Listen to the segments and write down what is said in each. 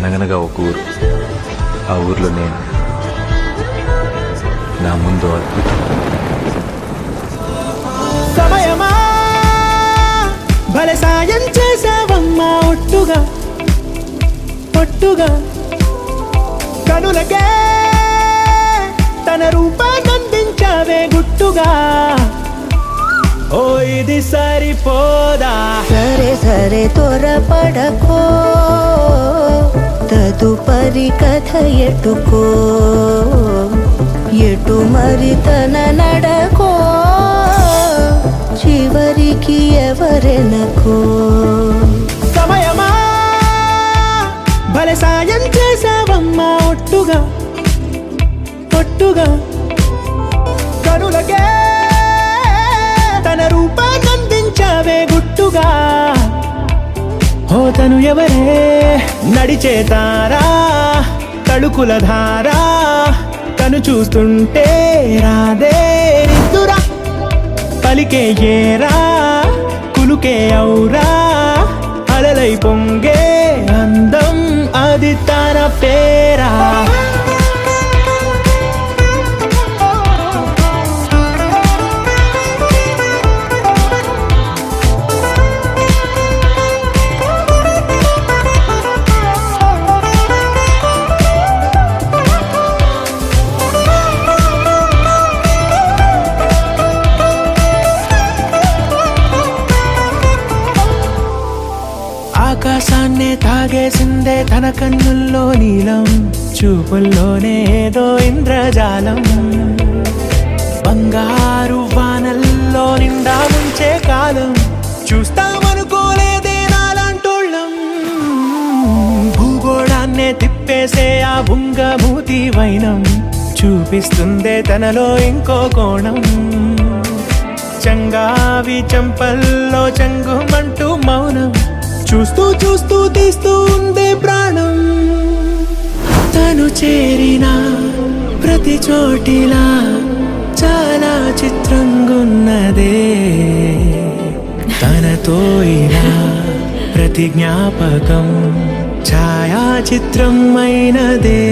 అనగనగా ఒక ఊరు, ఆ ఊర్లో నేను, నా ముందు అద్భుతం. సమయమా భలే సాయం చేసావమ్మా, ఒట్టుగా ఒట్టుగా కనులకే తన రూపాన్నందించావే గుట్టుగా. ఓ ఇది సరిపోదా, సరే సరే త్వరపడకో, తదుపరి కథ ఎటుకో, ఎటు మరి తన నడకో, చివరికి ఎవరెనకో. సమయమా భలే సాయం చేసావమ్మా, ఒట్టుగా ఒట్టుగా కనులకే తన రూపాన్నందించావే గుట్టుగా. ఓ తను ఎవరే, నడిచే తారా, తడుకుల ధారా, తను చూస్తుంటే రాదే నిద్దురా, పలికే ఏరా, కులుకే ఔరా, అలలై పొంగే అందం అది తన పేరా. ఆకాశాన్నే తాగేసిందే తన కన్నుల్లో నీలం, చూపుల్లోనే ఏదో ఇంద్రజాలం, బంగారు వానల్లో నిండా ముంచే కాలం, చూస్తామనుకోలేదే నాలాంటోళ్ళం. భూగోళాన్నే తిప్పేసే ఆ బుంగమూతి వైనం, చూపిస్తుందే తనలో ఇంకో కోణం, చంగావి చంపల్లో చంగుమంటూ మౌనం, చూస్తూ చూస్తూ తీస్తూ ఉందే ప్రాణం. తను చేరిన ప్రతి చోటిలా చాలా చిత్రంగున్నదే, తనతో ఇలా ప్రతి జ్ఞాపకం ఛాయాచిత్రం అయినదే.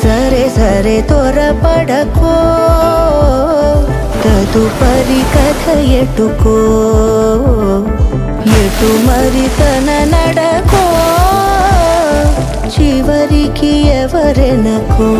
సరే సరే త్వరపడకో, తదుపరి కథ ఎటుకో, ఎటు మరి తన నడకో, చివరికి ఎవరెనకో.